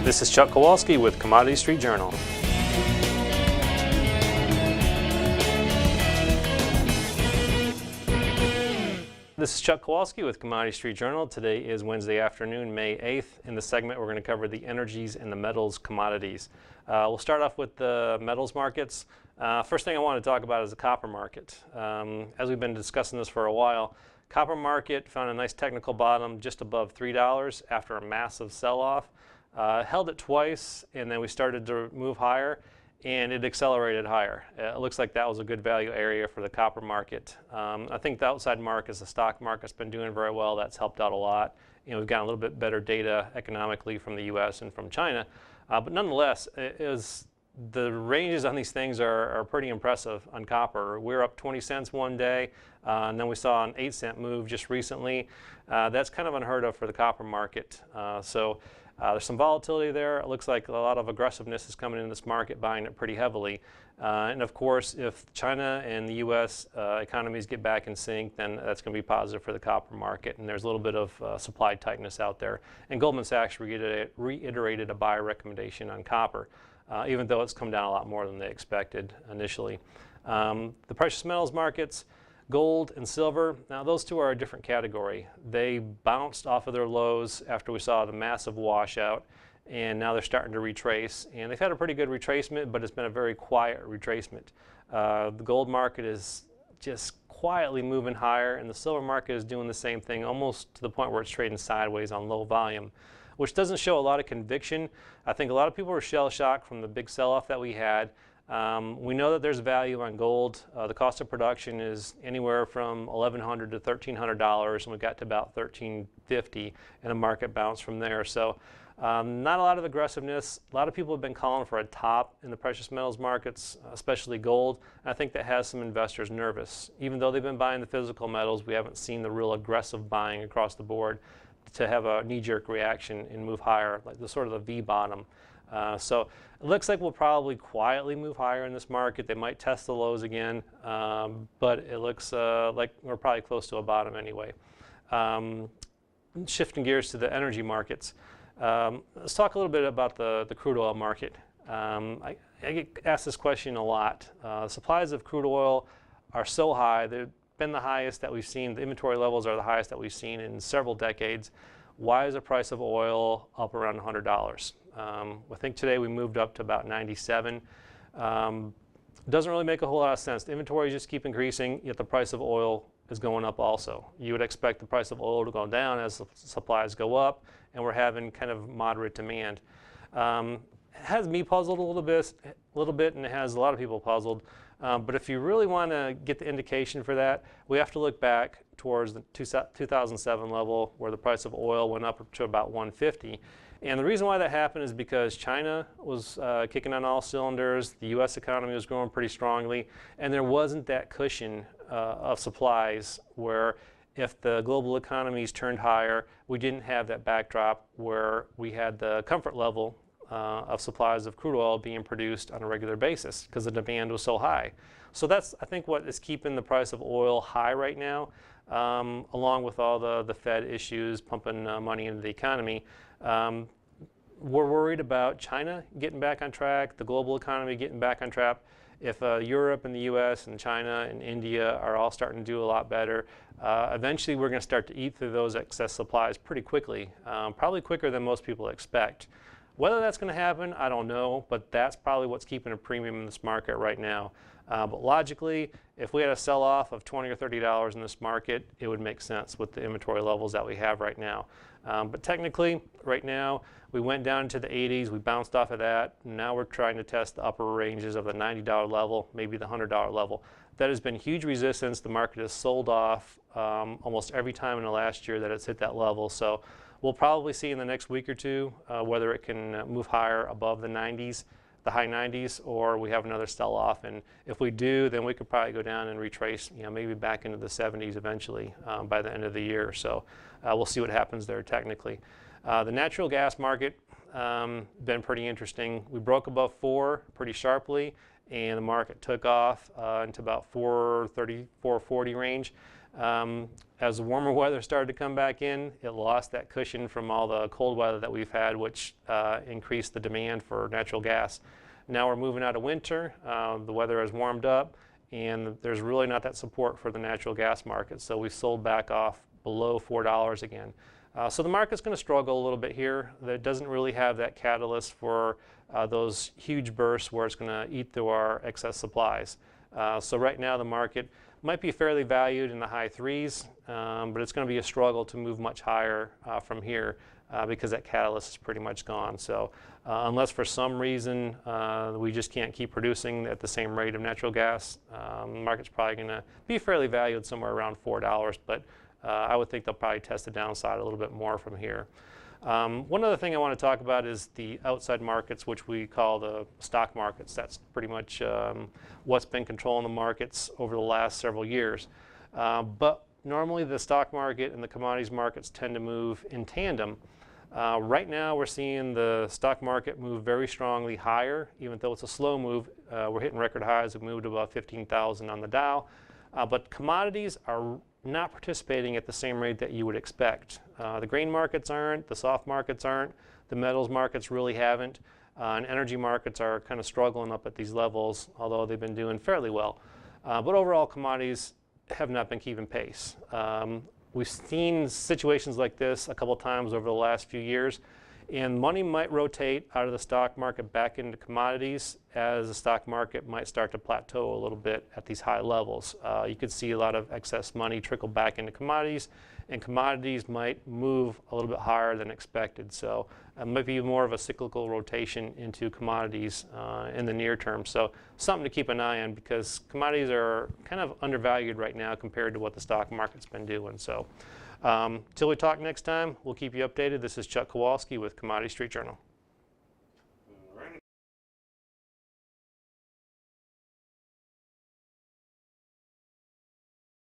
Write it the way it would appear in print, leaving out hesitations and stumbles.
This is Chuck Kowalski with Commodity Street Journal. This is Chuck Kowalski with Commodity Street Journal. Today is Wednesday afternoon, May 8th. In this segment, we're going to cover the energies and the metals commodities. We'll start off with the metals markets. First thing I want to talk about is the copper market. As we've been discussing this for a while, copper market found a nice technical bottom just above $3 after a massive sell-off. Held it twice, and then we started to move higher, and it accelerated higher. It looks like that was a good value area for the copper market. I think the outside markets, the stock market's been doing very well. That's helped out a lot. We've gotten a little bit better data economically from the U.S. and from China, but nonetheless, the ranges on these things are pretty impressive on copper. We're up 20 cents one day, and then we saw an 8-cent move just recently. That's kind of unheard of for the copper market. There's some volatility there. It looks like a lot of aggressiveness is coming in this market, buying it pretty heavily. And of course, if China and the U.S. Economies get back in sync, then that's going to be positive for the copper market. And there's a little bit of supply tightness out there. And Goldman Sachs reiterated a buy recommendation on copper, even though it's come down a lot more than they expected initially. The precious metals markets, gold and silver, now those two are a different category. They bounced off of their lows after we saw the massive washout, and now they're starting to retrace. And they've had a pretty good retracement, but it's been a very quiet retracement. The gold market is just quietly moving higher, and the silver market is doing the same thing, almost to the point where it's trading sideways on low volume, which doesn't show a lot of conviction. I think a lot of people were shell-shocked from the big sell-off that we had. We know that there's value on gold. The cost of production is anywhere from $1,100 to $1,300, and we got to about $1,350, and the market bounced from there. So not a lot of aggressiveness. A lot of people have been calling for a top in the precious metals markets, especially gold. And I think that has some investors nervous. Even though they've been buying the physical metals, we haven't seen the real aggressive buying across the board to have a knee-jerk reaction and move higher, like the sort of the V bottom. So it looks like we'll probably quietly move higher in this market. They might test the lows again, but it looks like we're probably close to a bottom anyway. Shifting gears to the energy markets. Let's talk a little bit about the crude oil market. I get asked this question a lot. Supplies of crude oil are so high. They've been the highest that we've seen. The inventory levels are the highest that we've seen in several decades. Why is the price of oil up around $100? I think today we moved up to about 97. Doesn't really make a whole lot of sense. The inventories just keep increasing, yet the price of oil is going up also. You would expect the price of oil to go down as the supplies go up, and we're having kind of moderate demand. It has me puzzled a little bit, and it has a lot of people puzzled. But if you really want to get the indication for that, we have to look back towards the 2007 level, where the price of oil went up to about 150. And the reason why that happened is because China was kicking on all cylinders, the U.S. economy was growing pretty strongly, and there wasn't that cushion of supplies where if the global economies turned higher, we didn't have that backdrop where we had the comfort level of supplies of crude oil being produced on a regular basis because the demand was so high. So that's, I think, what is keeping the price of oil high right now, along with all the Fed issues pumping money into the economy. We're worried about China getting back on track, the global economy getting back on track. If Europe and the U.S. and China and India are all starting to do a lot better, eventually we're going to start to eat through those excess supplies pretty quickly, probably quicker than most people expect. Whether that's going to happen, I don't know, but that's probably what's keeping a premium in this market right now. But logically, if we had a sell-off of $20 or $30 in this market, it would make sense with the inventory levels that we have right now. But technically, right now, we went down into the 80s, we bounced off of that, and now we're trying to test the upper ranges of the $90 level, maybe the $100 level. That has been huge resistance. The market has sold off almost every time in the last year that it's hit that level. So we'll probably see in the next week or two whether it can move higher above the 90s, the high 90s, or we have another sell-off. And if we do, then we could probably go down and retrace, maybe back into the 70s eventually by the end of the year. So we'll see what happens there technically. The natural gas market been pretty interesting. We broke above 4 pretty sharply, and the market took off into about 430, 440 range. As the warmer weather started to come back in, it lost that cushion from all the cold weather that we've had, which increased the demand for natural gas. Now we're moving out of winter, the weather has warmed up, and there's really not that support for the natural gas market, so we sold back off below $4 again. So the market's going to struggle a little bit here. It doesn't really have that catalyst for those huge bursts where it's going to eat through our excess supplies. So right now the market might be fairly valued in the high threes, but it's going to be a struggle to move much higher from here because that catalyst is pretty much gone. So unless for some reason we just can't keep producing at the same rate of natural gas, the market's probably going to be fairly valued somewhere around $4, but I would think they'll probably test the downside a little bit more from here. One other thing I want to talk about is the outside markets, which we call the stock markets. That's pretty much what's been controlling the markets over the last several years. But normally the stock market and the commodities markets tend to move in tandem. Right now we're seeing the stock market move very strongly higher, even though it's a slow move. We're hitting record highs. We've moved above 15,000 on the Dow. But commodities are not participating at the same rate that you would expect. The grain markets aren't, the soft markets aren't, the metals markets really haven't, and energy markets are kind of struggling up at these levels, although they've been doing fairly well. But overall, commodities have not been keeping pace. We've seen situations like this a couple times over the last few years, and money might rotate out of the stock market back into commodities as the stock market might start to plateau a little bit at these high levels. You could see a lot of excess money trickle back into commodities, and commodities might move a little bit higher than expected. So it might be more of a cyclical rotation into commodities in the near term. So something to keep an eye on, because commodities are kind of undervalued right now compared to what the stock market's been doing. So till we talk next time, we'll keep you updated. This is Chuck Kowalski with Commodity Street Journal.